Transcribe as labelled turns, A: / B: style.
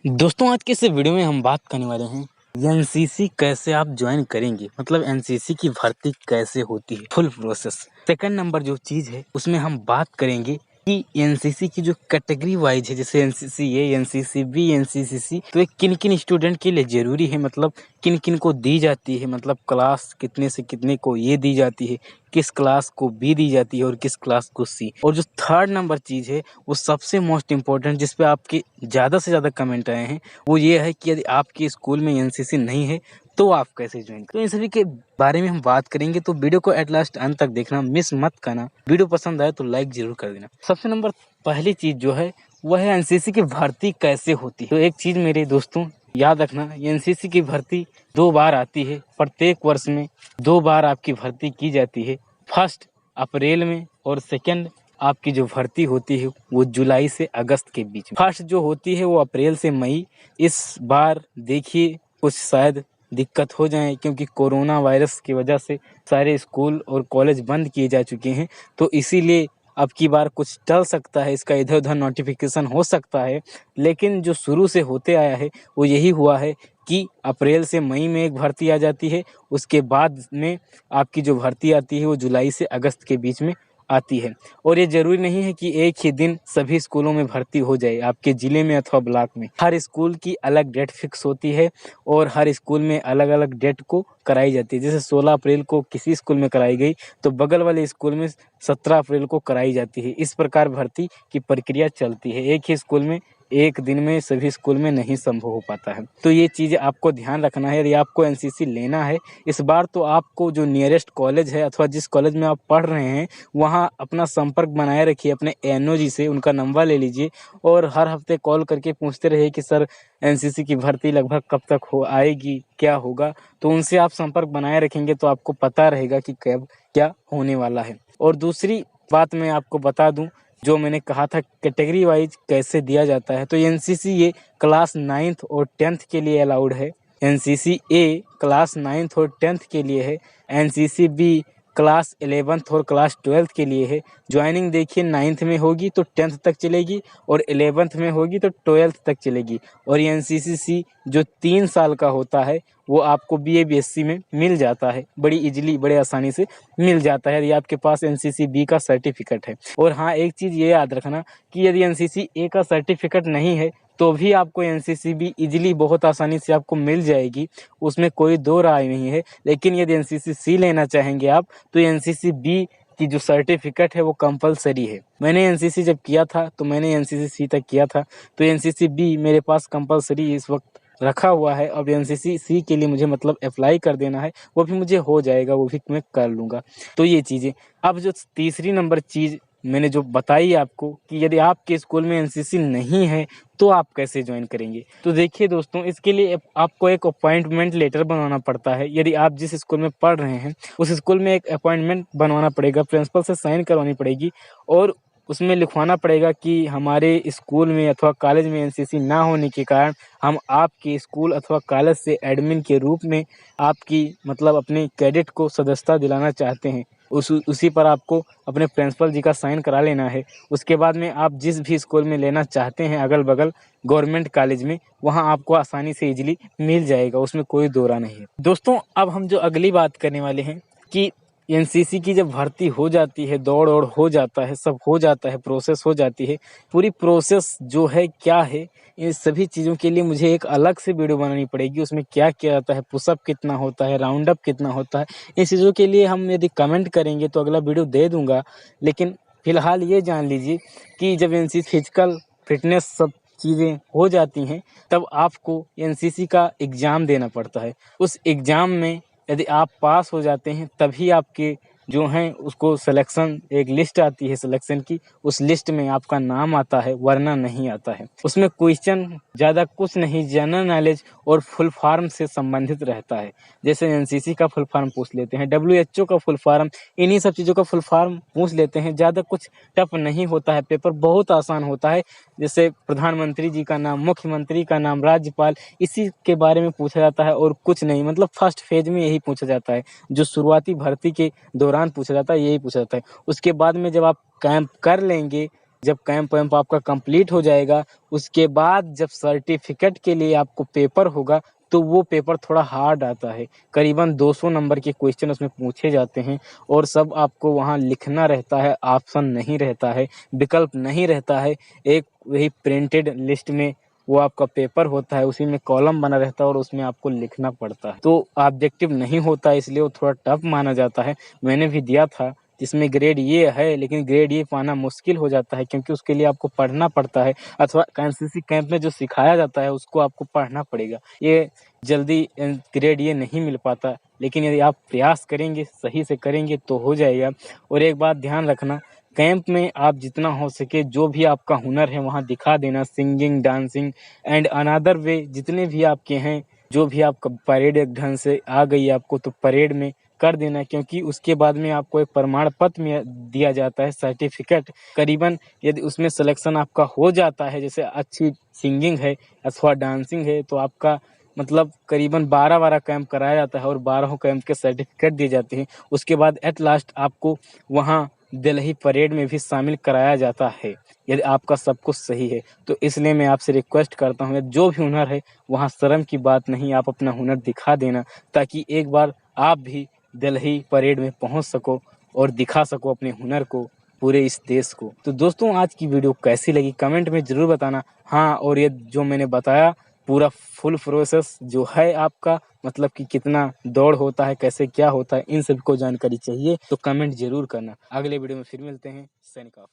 A: दोस्तों आज के इस वीडियो में हम बात करने वाले हैं एनसीसी कैसे आप ज्वाइन करेंगे, मतलब एनसीसी की भर्ती कैसे होती है, फुल प्रोसेस। सेकंड नंबर जो चीज़ है उसमें हम बात करेंगे कि एनसीसी की जो कैटेगरी वाइज है, जैसे NCC A, NCC B, NCC C, तो ये किन किन स्टूडेंट के लिए जरूरी है, मतलब किन किन को दी जाती है, मतलब क्लास कितने से कितने को ये दी जाती है, किस क्लास को बी दी जाती है और किस क्लास को सी। और जो थर्ड नंबर चीज़ है वो सबसे मोस्ट इम्पोर्टेंट, जिस पे आपके ज़्यादा से ज़्यादा कमेंट आए हैं, वो ये है कि यदि आपके स्कूल में एनसीसी नहीं है तो आप कैसे ज्वाइन करें। तो इन सभी के बारे में हम बात करेंगे, तो वीडियो को एट लास्ट अंत तक देखना, मिस मत करना। वीडियो पसंद आए तो लाइक जरूर कर देना। सबसे नंबर पहली चीज़ जो है वह है एनसीसी की भर्ती कैसे होती है। तो एक चीज़ मेरे दोस्तों याद रखना, एनसीसी की भर्ती 2 बार आती है, प्रत्येक वर्ष में 2 बार आपकी भर्ती की जाती है। फर्स्ट अप्रैल में और सेकंड आपकी जो भर्ती होती है वो जुलाई से अगस्त के बीच में। फर्स्ट जो होती है वो अप्रैल से मई। इस बार देखिए कुछ शायद दिक्कत हो जाए, क्योंकि कोरोना वायरस की वजह से सारे स्कूल और कॉलेज बंद किए जा चुके हैं, तो इसीलिए अब की बार कुछ टल सकता है, इसका इधर उधर नोटिफिकेशन हो सकता है। लेकिन जो शुरू से होते आया है वो यही हुआ है कि अप्रैल से मई में एक भर्ती आ जाती है, उसके बाद में आपकी जो भर्ती आती है वो जुलाई से अगस्त के बीच में आती है। और ये ज़रूरी नहीं है कि एक ही दिन सभी स्कूलों में भर्ती हो जाए, आपके ज़िले में अथवा ब्लॉक में। हर स्कूल की अलग डेट फिक्स होती है और हर स्कूल में अलग अलग डेट को कराई जाती है। जैसे 16 अप्रैल को किसी स्कूल में कराई गई तो बगल वाले स्कूल में 17 अप्रैल को कराई जाती है। इस प्रकार भर्ती की प्रक्रिया चलती है। एक ही स्कूल में एक दिन में सभी स्कूल में नहीं संभव हो पाता है, तो ये चीज़ आपको ध्यान रखना है। यदि आपको एनसीसी लेना है इस बार, तो आपको जो नियरेस्ट कॉलेज है अथवा जिस कॉलेज में आप पढ़ रहे हैं वहाँ अपना संपर्क बनाए रखिए अपने एनओ जी से, उनका नंबर ले लीजिए और हर हफ्ते कॉल करके पूछते रहिए कि सर एनसीसी की भर्ती लगभग कब तक हो आएगी, क्या होगा। तो उनसे आप संपर्क बनाए रखेंगे तो आपको पता रहेगा कि कब क्या होने वाला है। और दूसरी बात मैं आपको बता दूं, जो मैंने कहा था कैटेगरी वाइज कैसे दिया जाता है, तो एनसीसी ये क्लास 9th और 10th के लिए अलाउड है। एनसीसी ए क्लास 9th और 10th के लिए है। एनसीसी बी क्लास 11th और क्लास 12th के लिए है। ज्वाइनिंग देखिए 9th में होगी तो 10th तक चलेगी और 11th में होगी तो 12th तक चलेगी। और ये एनसीसी सी जो 3 साल का होता है वो आपको बीए बीएससी में मिल जाता है, बड़ी इजीली, बड़े आसानी से मिल जाता है यदि आपके पास एनसीसी बी का सर्टिफिकेट है। और हाँ, एक चीज़ ये याद रखना कि यदि एनसीसी ए का सर्टिफिकेट नहीं है तो भी आपको एनसीसी बी इजीली बहुत आसानी से आपको मिल जाएगी, उसमें कोई दो राय नहीं है। लेकिन यदि एनसीसी सी लेना चाहेंगे आप तो एनसीसी बी की जो सर्टिफिकेट है वो कंपलसरी है। मैंने एनसीसी जब किया था तो मैंने एनसीसी सी तक किया था, तो एनसीसी बी मेरे पास कंपलसरी इस वक्त रखा हुआ है। अब एनसीसी सी के लिए मुझे मतलब अप्लाई कर देना है, वो भी मुझे हो जाएगा, वो भी मैं कर लूँगा। तो ये चीज़ें। अब जो तीसरी नंबर चीज़ मैंने जो बताई आपको कि यदि आपके स्कूल में एनसीसी नहीं है तो आप कैसे ज्वाइन करेंगे, तो देखिए दोस्तों, इसके लिए आपको एक अपॉइंटमेंट लेटर बनवाना पड़ता है। यदि आप जिस स्कूल में पढ़ रहे हैं उस स्कूल में एक अपॉइंटमेंट बनवाना पड़ेगा, प्रिंसिपल से साइन करवानी पड़ेगी और उसमें लिखवाना पड़ेगा कि हमारे स्कूल में अथवा कॉलेज में एनसीसी ना होने के कारण हम आपके स्कूल अथवा कॉलेज से एडमिन के रूप में आपकी मतलब अपने कैडेट को सदस्यता दिलाना चाहते हैं। उसी पर आपको अपने प्रिंसिपल जी का साइन करा लेना है। उसके बाद में आप जिस भी स्कूल में लेना चाहते हैं अगल बगल गवर्नमेंट कॉलेज में, वहाँ आपको आसानी से इजीली मिल जाएगा, उसमें कोई दो राय नहीं है। दोस्तों अब हम जो अगली बात करने वाले हैं कि एनसीसी की जब भर्ती हो जाती है, दौड़ और हो जाता है, सब हो जाता है, प्रोसेस हो जाती है, पूरी प्रोसेस जो है क्या है, इन सभी चीज़ों के लिए मुझे एक अलग से वीडियो बनानी पड़ेगी। उसमें क्या किया जाता है, पुशअप कितना होता है, राउंड अप कितना होता है, इन चीज़ों के लिए हम यदि कमेंट करेंगे तो अगला वीडियो दे दूंगा। लेकिन फिलहाल ये जान लीजिए कि जब एनसीसी फिजिकल फिटनेस सब चीज़ें हो जाती हैं तब आपको एनसीसी का एग्ज़ाम देना पड़ता है। उस एग्ज़ाम में यदि आप पास हो जाते हैं तभी आपके जो हैं उसको सिलेक्शन, एक लिस्ट आती है सिलेक्शन की, उस लिस्ट में आपका नाम आता है, वरना नहीं आता है। उसमें क्वेश्चन ज़्यादा कुछ नहीं, जनरल नॉलेज और फुल फॉर्म से संबंधित रहता है। जैसे एनसीसी का फुल फॉर्म पूछ लेते हैं, डब्ल्यूएचओ का फुल फॉर्म, इन्हीं सब चीज़ों का फुल फॉर्म पूछ लेते हैं। ज़्यादा कुछ टफ नहीं होता है, पेपर बहुत आसान होता है। जैसे प्रधानमंत्री जी का नाम, मुख्यमंत्री का नाम, राज्यपाल, इसी के बारे में पूछा जाता है और कुछ नहीं। मतलब फर्स्ट फेज में यही पूछा जाता है, जो शुरुआती भर्ती के दौरान पूछा जाता है यही पूछा जाता है। उसके बाद में जब आप कैंप कर लेंगे जब कैंप वैम्प आपका कंप्लीट हो जाएगा, उसके बाद जब सर्टिफिकेट के लिए आपको पेपर होगा, तो वो पेपर थोड़ा हार्ड आता है। करीबन 200 नंबर के क्वेश्चन उसमें पूछे जाते हैं और सब आपको वहाँ लिखना रहता है, ऑप्शन नहीं रहता है, विकल्प नहीं रहता है। एक वही प्रिंटेड लिस्ट में वो आपका पेपर होता है, उसी में कॉलम बना रहता है और उसमें आपको लिखना पड़ता है। तो ऑब्जेक्टिव नहीं होता है, इसलिए वो थोड़ा टफ माना जाता है। मैंने भी दिया था, जिसमें ग्रेड ये है, लेकिन ग्रेड ये पाना मुश्किल हो जाता है क्योंकि उसके लिए आपको पढ़ना पड़ता है, अथवा एनसीसी कैंप में जो सिखाया जाता है उसको आपको पढ़ना पड़ेगा। ये जल्दी ग्रेड ये नहीं मिल पाता, लेकिन यदि आप प्रयास करेंगे, सही से करेंगे तो हो जाएगा। और एक बात ध्यान रखना, कैंप में आप जितना हो सके जो भी आपका हुनर है वहाँ दिखा देना। Singing, dancing and another way जितने भी आपके हैं, जो भी आपका परेड एक ढंग से आ गई आपको तो परेड में कर देना, क्योंकि उसके बाद में आपको एक प्रमाण पत्र में दिया जाता है, सर्टिफिकेट। करीबन यदि उसमें सिलेक्शन आपका हो जाता है, जैसे अच्छी सिंगिंग है अथवा डांसिंग है, तो आपका मतलब करीबन 12 कैंप कराया जाता है और 12 कैंप के सर्टिफिकेट दिए जाते हैं। उसके बाद एट लास्ट आपको वहाँ दिल्ली परेड में भी शामिल कराया जाता है, यदि आपका सब कुछ सही है। तो इसलिए मैं आपसे रिक्वेस्ट करता हूँ, जो भी हुनर है वहाँ शर्म की बात नहीं, आप अपना हुनर दिखा देना, ताकि एक बार आप भी दिल्ली परेड में पहुँच सको और दिखा सको अपने हुनर को पूरे इस देश को। तो दोस्तों, आज की वीडियो कैसी लगी कमेंट में ज़रूर बताना। हाँ, और ये जो मैंने बताया पूरा फुल प्रोसेस जो है आपका, मतलब कि कितना दौड़ होता है, कैसे क्या होता है, इन सब को जानकारी चाहिए तो कमेंट जरूर करना। अगले वीडियो में फिर मिलते हैं। Signing off.